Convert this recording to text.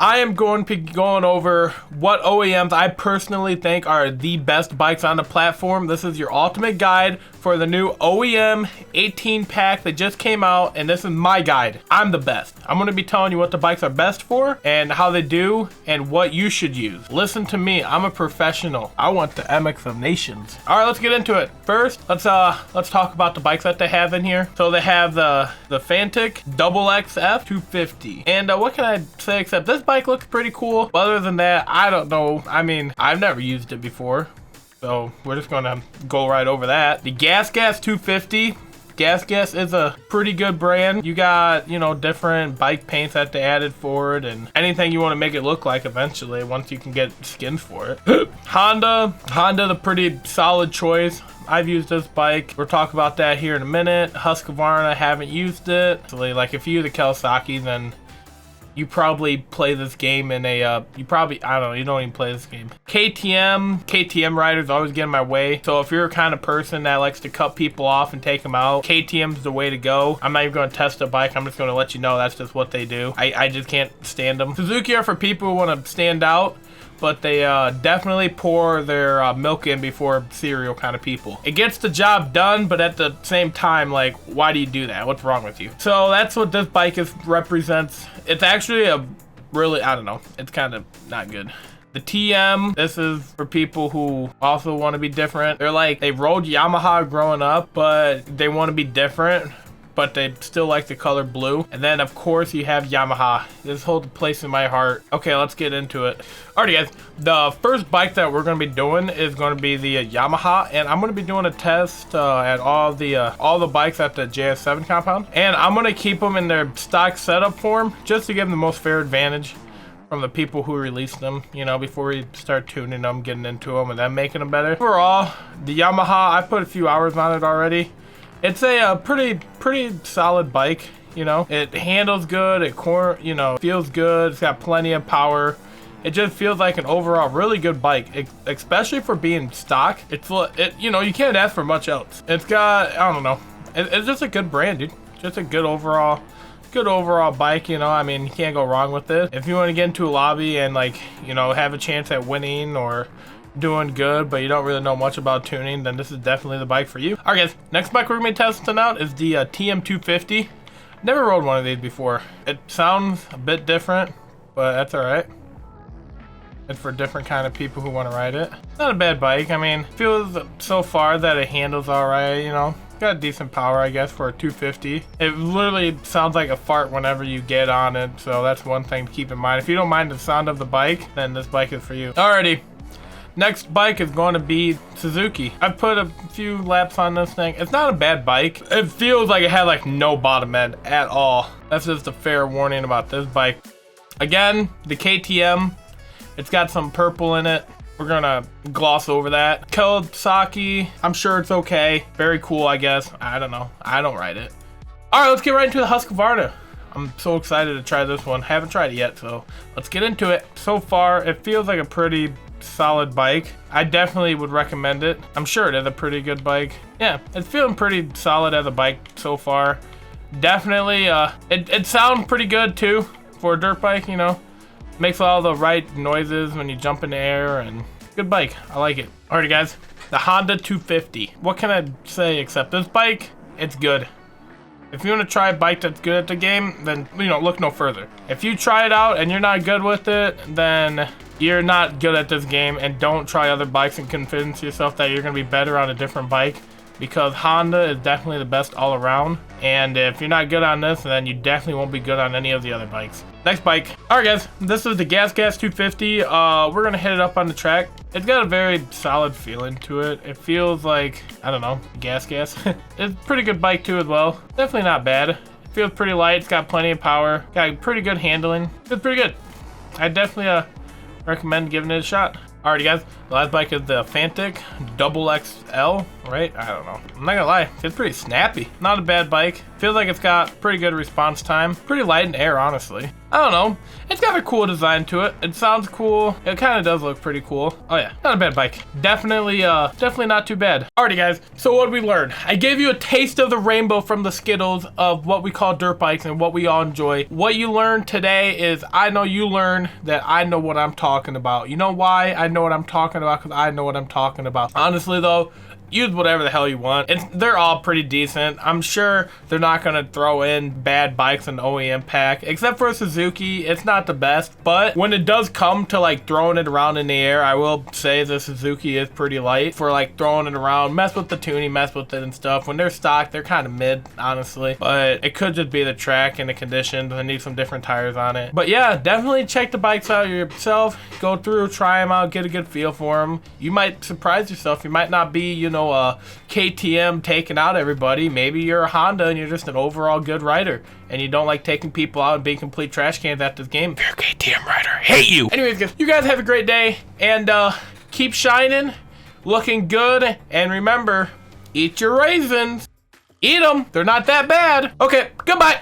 I am going to be going over what OEMs I personally think are the best bikes on the platform. This is your ultimate guide for the new OEM 18 pack that just came out, and this is my guide. I'm the best. I'm going to be telling you what the bikes are best for and how they do and what you should use. Listen to me. I'm a professional. I want the MX of nations. All right, let's get into it. First, let's talk about the bikes that they have in here. So they have the Fantic XXF 250. And what can I say except this bike looks pretty cool. But other than that, I don't know. I mean, I've never used it before, so we're just gonna go right over that. The Gas 250. Gas is a pretty good brand. You got, you know, different bike paints that they added for it and anything you want to make it look like eventually once you can get skins for it. Honda, the pretty solid choice. I've used this bike. We'll talk about that here in a minute. Husqvarna, haven't used it. So like if you use the Kawasaki, then you probably play this game in a, I don't know, you don't even play this game. KTM riders always get in my way. So if you're a kind of person that likes to cut people off and take them out, KTM's the way to go. I'm not even going to test a bike. I'm just going to let you know that's just what they do. I just can't stand them. Suzuki are for people who want to stand out, but they definitely pour their milk in before cereal kind of people. It gets the job done, but at the same time, like, why do you do that? What's wrong with you? So that's what this bike represents. It's actually a really, I don't know, it's kind of not good. The TM, this is for people who also want to be different. They're like, they rode Yamaha growing up, but they want to be different, but they still like the color blue. And then of course you have Yamaha. This holds a place in my heart. Okay, let's get into it. Alrighty guys, the first bike that we're going to be doing is going to be the Yamaha, and I'm going to be doing a test at all the bikes at the JS7 compound, and I'm going to keep them in their stock setup form just to give them the most fair advantage from the people who released them, you know, before we start tuning them, getting into them, and then making them better. Overall, the Yamaha, I put a few hours on it already. It's a pretty solid bike, you know. It handles good, you know, feels good. It's got plenty of power. It just feels like an overall really good bike, especially for being stock. You know, you can't ask for much else. It's got, I don't know, it's just a good brand, dude. Just a good overall bike, you know. I mean, you can't go wrong with it. If you want to get into a lobby and, like, you know, have a chance at winning or doing good, but you don't really know much about tuning, then this is definitely the bike for you. Alright guys, next bike we're gonna be testing out is the TM250. Never rode one of these before. It sounds a bit different, but that's alright. It's for different kind of people who want to ride it. Not a bad bike. I mean, feels so far that it handles alright, you know. Got decent power, I guess, for a 250. It literally sounds like a fart whenever you get on it, so that's one thing to keep in mind. If you don't mind the sound of the bike, then this bike is for you. Alrighty. Next bike is going to be Suzuki. I've put a few laps on this thing. It's not a bad bike. It feels like it had like no bottom end at all. That's just a fair warning about this bike. Again, the KTM, it's got some purple in it. We're gonna gloss over that. Kawasaki, I'm sure it's okay. Very cool, I guess. I don't know. I don't ride it. All right, let's get right into the Husqvarna. I'm so excited to try this one. Haven't tried it yet, so let's get into it. So far, it feels like a pretty solid bike. I definitely would recommend it. I'm sure it is a pretty good bike. Yeah, it's feeling pretty solid as a bike so far. Definitely, it sounds pretty good too for a dirt bike, you know. Makes all the right noises when you jump in the air, and good bike. I like it. Alrighty guys, the Honda 250. What can I say except this bike, it's good. If you want to try a bike that's good at the game, then, you know, look no further. If you try it out and you're not good with it, then you're not good at this game, and don't try other bikes and convince yourself that you're going to be better on a different bike, because Honda is definitely the best all around, and if you're not good on this, then you definitely won't be good on any of the other bikes. Next bike. Alright guys, this is the Gas 250. We're going to hit it up on the track. It's got a very solid feeling to it. It feels like, I don't know, gas. It's a pretty good bike too as well. Definitely not bad. It feels pretty light. It's got plenty of power. Got pretty good handling. It's pretty good. I definitely recommend giving it a shot. Alrighty guys, the last bike is the Fantic XXL, right? I don't know. I'm not gonna lie, it's pretty snappy. Not a bad bike. Feels like it's got pretty good response time. Pretty light in air, honestly. I don't know. It's got a cool design to it. It sounds cool. It kind of does look pretty cool. Oh yeah, not a bad bike. Definitely not too bad. Alrighty guys, so what did we learn? I gave you a taste of the rainbow from the Skittles of what we call dirt bikes and what we all enjoy. What you learned today is I know you learned that I know what I'm talking about. You know why I know what I'm talking about? Because I know what I'm talking about. Honestly though, use whatever the hell you want. They're all pretty decent. I'm sure they're not gonna throw in bad bikes in the OEM pack, except for Suzuki. It's not the best, but when it does come to like throwing it around in the air, I will say the Suzuki is pretty light for like throwing it around, mess with the tuning, mess with it and stuff. When they're stock, they're kind of mid, honestly, but it could just be the track and the conditions. I need some different tires on it. But yeah, definitely check the bikes out yourself. Go through, try them out, get a good feel for them. You might surprise yourself. You might not be, you know, a KTM taking out everybody. Maybe you're a Honda and you're just an overall good rider and you don't like taking people out and being complete trash cans at this game. If you're a KTM rider, hate you. Anyways guys, you guys have a great day and keep shining, looking good, and remember, eat your raisins. Eat them, they're not that bad. Okay, goodbye.